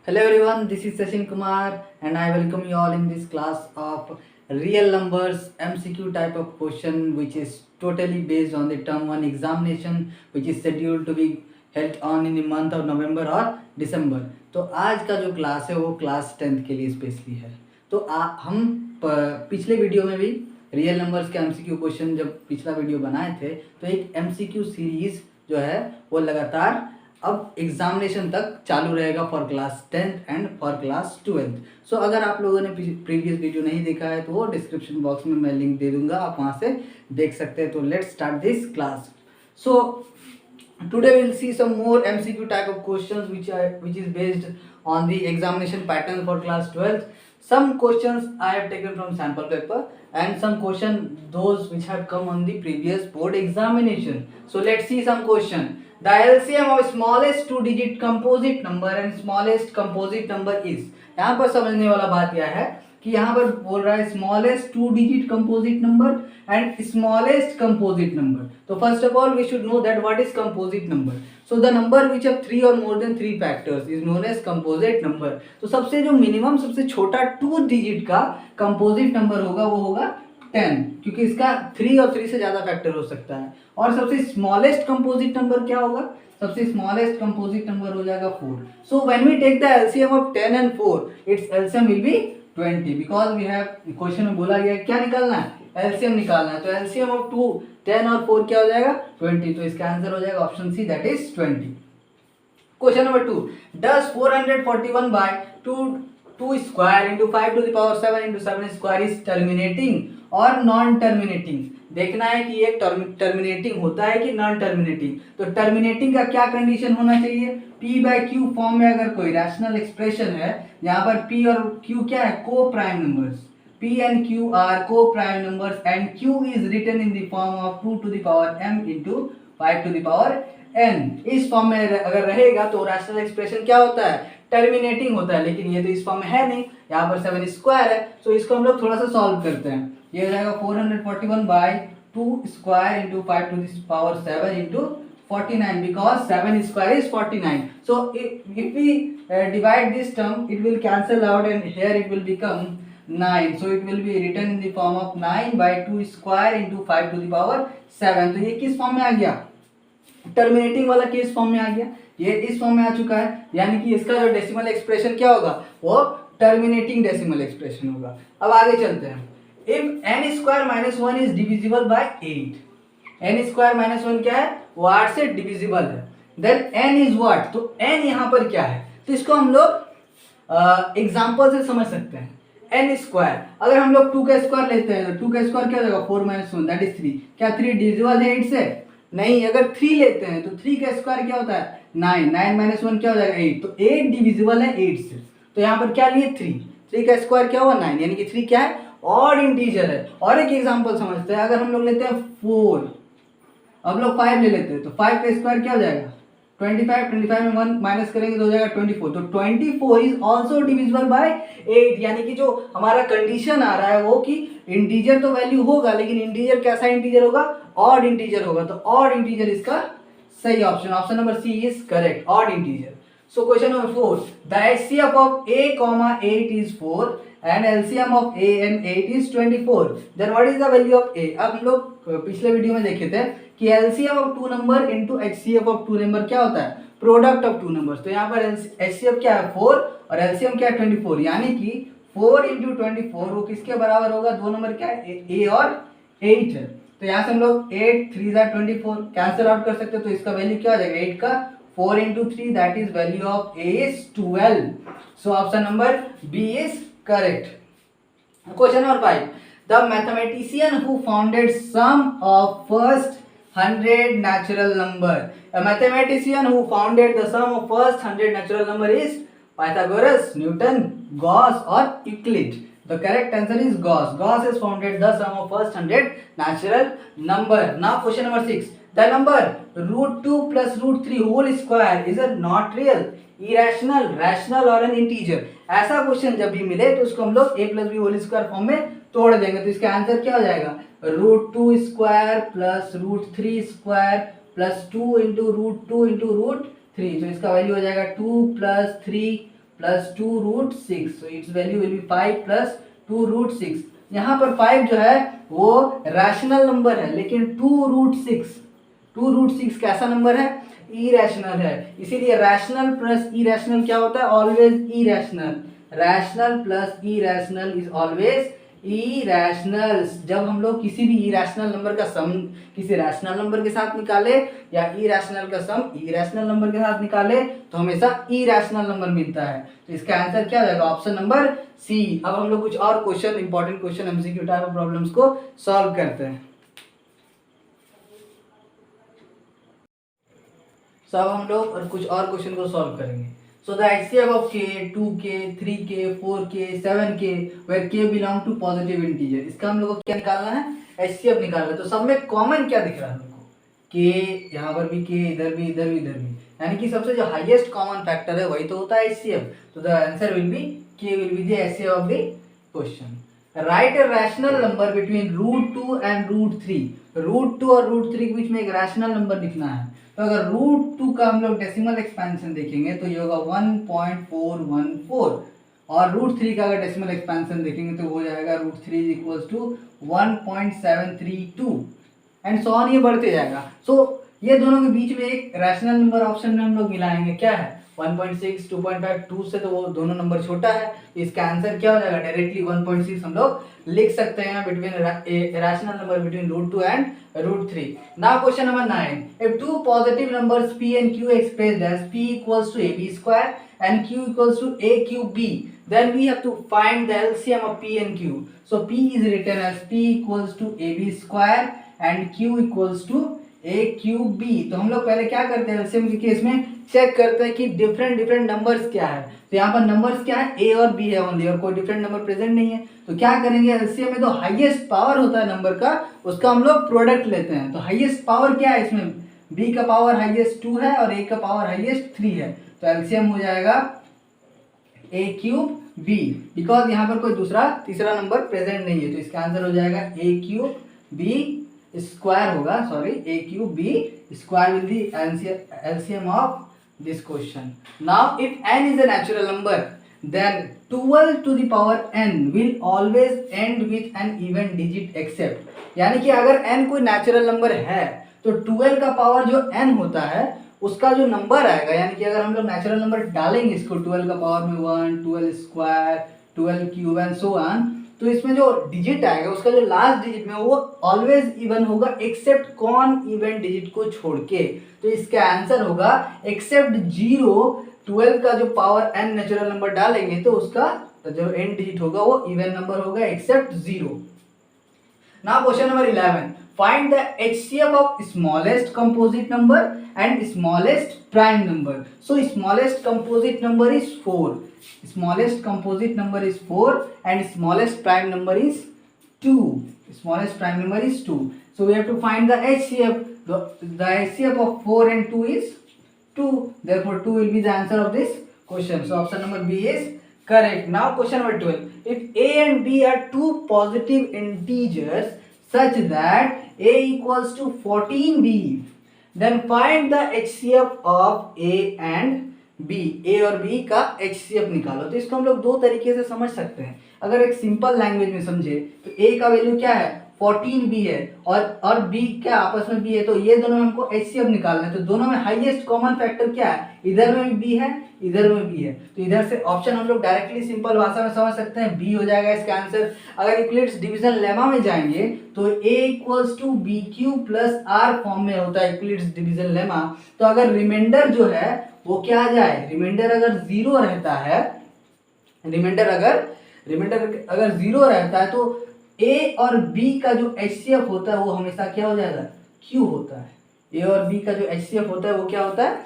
Hello everyone, this is Sachin Kumar and I welcome you all in this class of real numbers MCQ type of question which is totally based on the term 1 examination which is scheduled to be held on in the month of November और December। तो आज का जो class है वो class 10th के लिए specially है। तो हम पिछले वीडियो में भी रियल नंबर्स के MCQ क्वेश्चन जब पिछला वीडियो बनाए थे तो एक MCQ सीरीज जो है वो लगातार अब एग्जामिनेशन तक चालू रहेगा for class 10th and for class 12th। सो अगर आप लोगों ने प्रीवियस वीडियो नहीं देखा है तो वो डिस्क्रिप्शन बॉक्स में मैं लिंक दे दूंगा, आप वहाँ से देख सकते हैं। तो let's start this class. So today we'll see some more MCQ type of questions which is based on the examination pattern for class 12th. Some questions I have taken from sample paper and some question those which have come on the previous board examination. So let's see some question. The LCM of smallest two digit composite number and smallest composite number is। यहाँ पर समझने वाला बात यह है कि यहाँ पर बोल रहा है smallest two digit composite number and smallest composite number. तो first of all we should know that what is composite number. So the number which have 3 और more than 3 factors is known as composite number. तो सबसे जो minimum सबसे छोटा 2 digit का composite number होगा वो होगा 10, क्योंकि इसका 3 और 3 से ज्यादा फैक्टर हो सकता है। और सबसे स्मॉलेस्ट कंपोजिट नंबर क्या होगा? सबसे स्मॉलेस्ट कंपोजिट नंबर हो जाएगा 4। So when we take the LCM of 10 and 4 its LCM will be 20 because we have question में बोला गया क्या निकालना है? एलसीएम निकालना है। तो एलसीएम ऑफ 2 10 और 4 क्या हो जाएगा? 20। तो इसका आंसर हो जाएगा option see that is 20। Question number 2, does 441 by 2 square into 5 to the power 7 into 7 square is terminating और नॉन टर्मिनेटिंग। देखना है कि ये टर्मिनेटिंग होता है कि नॉन टर्मिनेटिंग। तो टर्मिनेटिंग का क्या कंडीशन होना चाहिए? P बाई क्यू फॉर्म में अगर कोई रैशनल एक्सप्रेशन है, यहाँ पर P और Q क्या है? को prime numbers. P and Q are co-prime numbers and Q is written in the form of 2 to the power m into 5 to the power n। इस फॉर्म में अगर रहेगा तो रैशनल एक्सप्रेशन क्या होता है? टर्मिनेटिंग होता है। लेकिन ये तो इस फॉर्म में है नहीं, यहाँ पर 7 स्क्वायर है। तो इसको हम लोग थोड़ा सा सॉल्व करते हैं। ये हो जाएगा 441 by 2 square into 5 to the power 7 into 49 because 7 square is 49. So if we divide this term it will cancel out and here it will become 9. So it will be written in the form of 9 by 2 square into 5 to the power 7। तो ये किस form में आ गया? Terminating वाला किस form में आ गया? ये इस फॉर्म में आ चुका है। यानी कि इसका जो डेसिमल एक्सप्रेशन क्या होगा? वो टर्मिनेटिंग डेसिमल एक्सप्रेशन होगा। अब आगे चलते हैं। If n square minus 1 is divisible by 8, n square minus 1 क्या है? वो 8 से डिविजिबल है। Then n is what? तो n यहाँ पर क्या है? तो इसको हम लोग एग्जाम्पल से समझ सकते हैं। n स्क्वायर अगर हम लोग 2 का स्क्वायर लेते हैं तो 2 का स्क्वायर क्या हो जाएगा? 4 माइनस 1 दैट इज 3। क्या 3 डिविजिबल है 8 से? नहीं। अगर 3 लेते हैं तो 3 का स्क्वायर क्या होता है? 9। 9 माइनस 1 क्या हो जाएगा? 8। तो 8 डिविजिबल है 8 से। तो यहाँ पर क्या लिए? 3। 3 का स्क्वायर क्या हुआ? 9। यानी कि 3 क्या है? ऑड इंटीजर है। और एक एग्जांपल समझते हैं। अगर हम लोग लेते हैं 4, अब लोग 5 ले लेते हैं तो 5 का स्क्वायर क्या हो जाएगा? 25। 25 में 1 माइनस करेंगे तो हो जाएगा 24। तो 24 इज ऑल्सो डिविजिबल बाय 8। यानी कि जो हमारा कंडीशन आ रहा है वो कि इंटीजर तो वैल्यू होगा लेकिन इंटीजर कैसा इंटीजर होगा? ऑड इंटीजर होगा। तो ऑड इंटीजर इसका सही option, option number C is correct, odd integer. So question number 4, the HCF of a comma 8 is 4 and LCM of a and 8 is 24. Then what is the value of a? अब हम लोग पिछले video में देखे थे कि LCM of 2 number into HCF of 2 number क्या होता है? Product of 2 numbers. तो यहाँ पर HCF क्या है? 4 और LCM क्या है? 24। यानी कि 4 इंटू 24 वो किसके बराबर होगा? दो नंबर क्या है? a और 8 है। तो यहाँ से हम लोग 8 3 24 कैंसिल आउट कर सकते हैं। तो इसका वैल्यू क्या हो जाएगा? 8 का 4 into 3 that is value of a is 12. So option number B is correct. Question number 5. The mathematician who founded sum of first 100 natural number. A mathematician who founded the sum of first 100 natural number is Pythagoras, Newton, Gauss or Euclid. The correct answer is Gauss. Gauss has founded the sum of first 100 natural number. Now question number 6. The number √2 plus √3 whole square is a not real, irrational, rational और an integer। ऐसा question जब भी मिले तो उसको हम लोग a plus b whole square form में तोड़ देंगे। तो इसका आंसर क्या हो जाएगा? √2 square plus √3 square plus 2 into √2 into √3। तो इसका वैल्यू हो जाएगा 2 + 3 plus 2√6, so it's value will be 5 plus 2√6। यहाँ पर 5 जो है वो रैशनल नंबर है, लेकिन 2√6 कैसा नंबर है? इरेशनल है। इसीलिए रैशनल प्लस इरेशनल क्या होता है? Always irrational. Rational plus irrational is always irrational. जब हम लोग किसी भी इरेशनल नंबर का सम किसी रैशनल नंबर के साथ निकाले या इरेशनल का सम इरेशनल नंबर के साथ निकाले तो हमेशा इरेशनल नंबर मिलता है। तो इसका आंसर क्या हो जाएगा? Option number C. अब हम लोग कुछ और question, important question MCQ type of problems को सॉल्व करते हैं। सो अब हम लोग और कुछ और क्वेश्चन को सॉल्व करेंगे। So the HCF of k, 2k, 3k, 4k, 7k where k belong to positive integer, इसका हम लोग को क्या निकालना है? HCF निकालना है। तो सब में कॉमन क्या दिख रहा है हमको? k, यहाँ पर भी k, इधर भी, इधर भी, इधर भी, यानी कि सबसे जो हाईएस्ट कॉमन फैक्टर है वही तो होता है HCF। तो the answer will be k will be the HCF of the question. Right a rational number between √2 and √3। √2 और √3 के बीच में एक रैशनल नंबर लिखना है। तो अगर √2 का हम लोग डेसिमल एक्सपेंशन देखेंगे तो ये होगा 1.414, और √3 का अगर डेसिमल एक्सपेंशन देखेंगे तो हो जाएगा √3 = 1.732 एंड सो ऑन, ये बढ़ते जाएगा। सो ये दोनों के बीच में एक रैशनल नंबर ऑप्शन में हम लोग मिलाएंगे, क्या है? 1.6, 2.5, 2 से तो वो दोनों नंबर छोटा है, तो इसका आंसर क्या हो जाएगा? डायरेक्टली 1.6 हम लोग लिख सकते हैं between rational number between √2 and √3। Now question number 9, if two positive numbers p and q expressed as p equals to ab square and q equals to a cube b, then we have to find the LCM of p and q. So p is written as p equals to ab square and q equals to a cube b। तो हम लोग पहले क्या करते हैं? LCM के case में check करते हैं कि डिफरेंट नंबर्स क्या है। तो यहाँ पर नंबर्स क्या है? a और b है ओनली, और कोई डिफरेंट नंबर प्रेजेंट नहीं है। तो क्या करेंगे? एलसीएम में तो हाईएस्ट पावर होता है नंबर का, उसका हम लोग प्रोडक्ट लेते हैं। तो हाईएस्ट पावर क्या है इसमें? b का पावर हाईएस्ट 2 है और a का पावर हाईएस्ट 3 है। तो एलसीएम हो जाएगा a क्यूब b, बिकॉज यहाँ पर कोई दूसरा तीसरा नंबर प्रेजेंट नहीं है। तो इसका आंसर हो जाएगा a क्यूब b स्क्वायर होगा, sorry, a cube b square will the LCM of this question. Now if n is a natural number, then 12 to the power n will always end with an even digit except, यानी कि अगर n कोई natural number है तो 12 का power जो n होता है उसका जो नंबर आएगा, यानी कि अगर हम लोग नेचुरल नंबर डालेंगे इसको 12 का पावर में 1, 12 square, 12 cube and so on, तो इसमें जो डिजिट आएगा उसका जो लास्ट डिजिट में वो ऑलवेज इवन होगा एक्सेप्ट कौन? इवन डिजिट को छोड़ के। तो इसका आंसर होगा एक्सेप्ट 0, 12 का जो पावर n नेचुरल नंबर डालेंगे तो उसका जो एंड डिजिट होगा वो इवन नंबर होगा except 0। Now question number 11, find the HCF of smallest composite number and smallest prime number. So smallest composite number is 4, smallest composite number is 4 and smallest prime number is 2. Smallest prime number is 2. So we have to find the HCF. The HCF of 4 and 2 is 2. Therefore 2 will be the answer of this question. So option number B is correct. Now question number 12. If A and B are two positive integers such that A equals to 14B, then find the HCF of A and B, A और B का HCF निकालो। तो इसको हम लोग दो तरीके से समझ सकते हैं। अगर एक सिंपल लैंग्वेज में समझे तो ए का वैल्यू क्या है? 14b है और बी क्या आपस में b है, तो ये दोनों में हमको HCF निकालना है। तो दोनों में हाईएस्ट कॉमन फैक्टर क्या है? इधर में भी b है, इधर में b है। तो इधर से ऑप्शन हम लोग डायरेक्टली सिंपल भाषा में समझ सकते हैं, b हो जाएगा इसका आंसर। अगर यूक्लिड्स डिवीजन लेमा में जाएंगे तो a = bq + r फॉर्म में होता है यूक्लिड्स डिवीजन लेमा। तो अगर रिमाइंडर जो है वो क्या आ जाए? रिमाइंडर अगर 0 रहता है, रिमाइंडर अगर 0 रहता है तो a और b का जो HCF होता है वो हमेशा क्या हो जाएगा? q होता है। a और b का जो HCF होता है वो क्या होता है?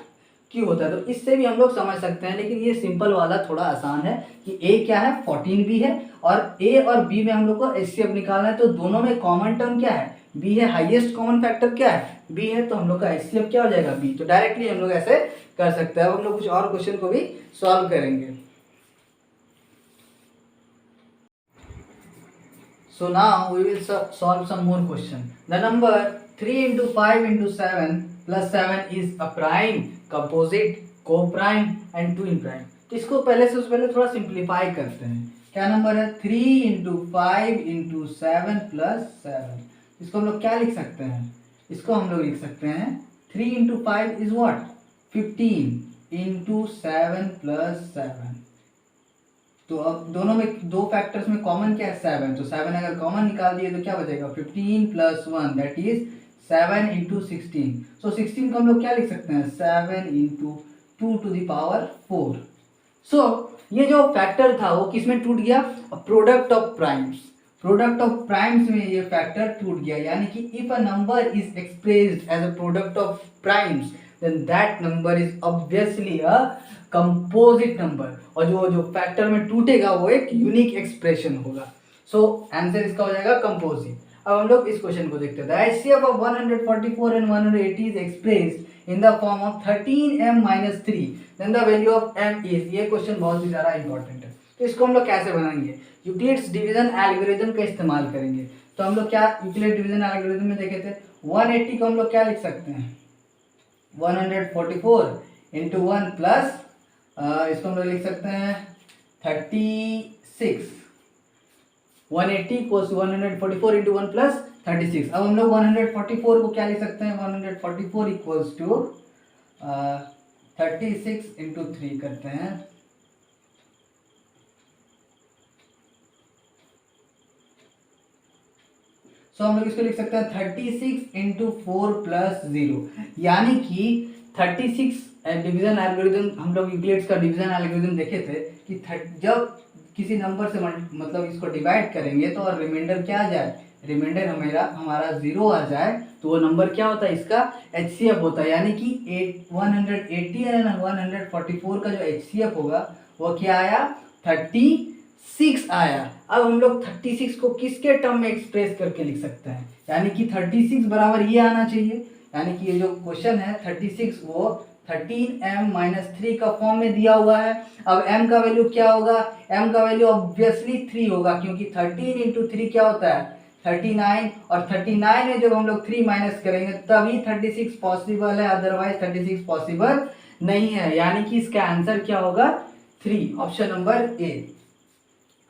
q होता है। तो इससे भी हम लोग समझ सकते हैं, लेकिन ये सिंपल वाला थोड़ा आसान है कि a क्या है? 14b है और a और b में हम लोग को HCF निकालना है। तो दोनों में कॉमन टर्म क्या है? b है। हाईएस्ट कॉमन फैक्टर क्या है? b है। तो हम लोग का HCF क्या हो जाएगा? b। तो डायरेक्टली हम लोग ऐसे कर सकते हैं। अब हम लोग कुछ और क्वेश्चन को भी सॉल्व करेंगे। So now we will solve some more question. The number 3 × 5 × 7 + 7 is a prime, composite, co-prime and twin prime. तो इसको पहले से पहले थोड़ा सिंप्लीफाई करते हैं। क्या नंबर है? 3 इंटू 5 इंटू 7 प्लस 7। इसको हम लोग क्या लिख सकते हैं? इसको हम लोग लिख सकते हैं 3 into 5 is what? 15 into 7 plus 7। तो अब दोनों में दो फैक्टर्स में कॉमन क्या है? 7। तो 7 अगर कॉमन निकाल दिए तो क्या बचेगा? 15 plus 1 that is 7 into 16। So 16 को हम लोग क्या लिख सकते हैं? 7 into 2 to the power 4। So ये जो फैक्टर था वो किस में टूट गया? Product of primes. Product of primes में ये फैक्टर टूट गया, यानी कि if a number is expressed as a product of primes then that number is obviously a composite number, और जो फैक्टर में टूटेगा वो एक यूनिक एक्सप्रेशन होगा। सो आंसर इसका हो जाएगा कंपोजिट। अब हम लोग इस क्वेश्चन को देखते हैं। The HCF of 144 and 180 is expressed in the form of 13m minus 3 then the value of m is। ये क्वेश्चन बहुत ही ज़्यादा इंपॉर्टेंट है। तो इसको हम लोग कैसे बनाएंगे? यूक्लिड्स डिवीजन एल्गोरिथम का इस्तेमाल करेंगे। तो हम लोग क्या यूक्लिड डिवीजन एल्गोरिथम में देखे थे? 180 को हम लोग क्या लिख सकते हैं? 144 इंटू 1 प्लस इसको हम लोग लिख सकते हैं 36। 180 इक्वल्स 144 इंटू 1 प्लस 36। अब हम लोग 144 को क्या लिख सकते हैं? 144 इक्वल्स टू 36 इंटू 3 करते हैं। तो हम लोग इसको लिख सकते हैं 36 इंटू 4 प्लस 0, यानी कि 36 डिवीजन एल्गोरिथम हम लोग यूक्लिड्स का डिवीजन एल्गोरिथम देखे थे कि जब किसी नंबर से मतलब इसको डिवाइड करेंगे तो और रिमाइंडर क्या आ जाए? रिमाइंडर हमारा 0 आ जाए तो वो नंबर क्या होता है? इसका HCF होता है, यानी कि 180 एंड 144 का जो HCF होगा वो क्या आया? 36 आया। अब हम लोग 36 को किसके टर्म में एक्सप्रेस करके लिख सकते हैं? यानी कि 36 बराबर ये आना चाहिए, यानी कि ये जो क्वेश्चन है 36 वो 13m माइनस 3 का फॉर्म में दिया हुआ है। अब m का वैल्यू क्या होगा? m का वैल्यू ऑब्वियसली 3 होगा, क्योंकि 13 इंटू 3 क्या होता है? 39, और 39 में जब हम लोग 3 माइनस करेंगे तभी 36 पॉसिबल है, अदरवाइज 36 पॉसिबल नहीं है। यानी कि इसका आंसर क्या होगा? 3, ऑप्शन नंबर ए।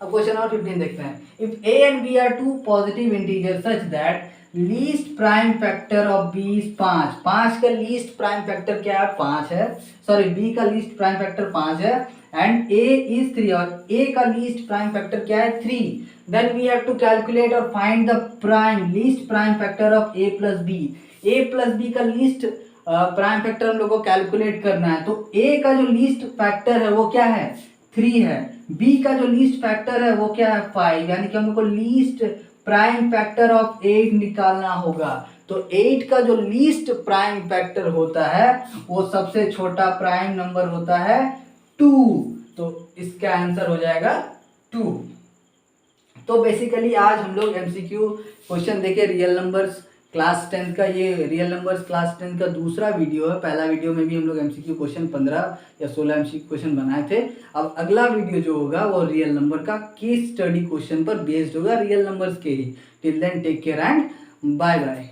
अब क्वेश्चन नंबर 15 देखते हैं। If a and b are two positive integers such that least prime factor of b is 5। 5 का लीस्ट प्राइम फैक्टर क्या है? 5 है। सॉरी, b का लीस्ट प्राइम फैक्टर 5 है एंड a is 3, और a का लीस्ट प्राइम फैक्टर क्या है? 3। Then we have to calculate और find the prime least prime factor of a plus b। a plus b का लीस्ट प्राइम फैक्टर हम लोग को कैलकुलेट करना है। तो a का जो लीस्ट फैक्टर है वो क्या है? 3 है। b का जो लीस्ट फैक्टर है वो क्या है? 5, यानी कि हम लोग को लीस्ट प्राइम फैक्टर ऑफ 8 निकालना होगा। तो 8 का जो लीस्ट प्राइम फैक्टर होता है वो सबसे छोटा प्राइम नंबर होता है 2। तो इसका आंसर हो जाएगा 2। तो बेसिकली आज हम लोग एमसीक्यू क्वेश्चन देखे रियल नंबर्स क्लास 10 का। ये रियल नंबर्स क्लास 10 का दूसरा वीडियो है। पहला वीडियो में भी हम लोग एमसीक्यू क्वेश्चन 15 या 16 एमसीक्यू क्वेश्चन बनाए थे। अब अगला वीडियो जो होगा वो रियल नंबर का केस स्टडी क्वेश्चन पर बेस्ड होगा, रियल नंबर्स के ही। Till then take care and bye bye.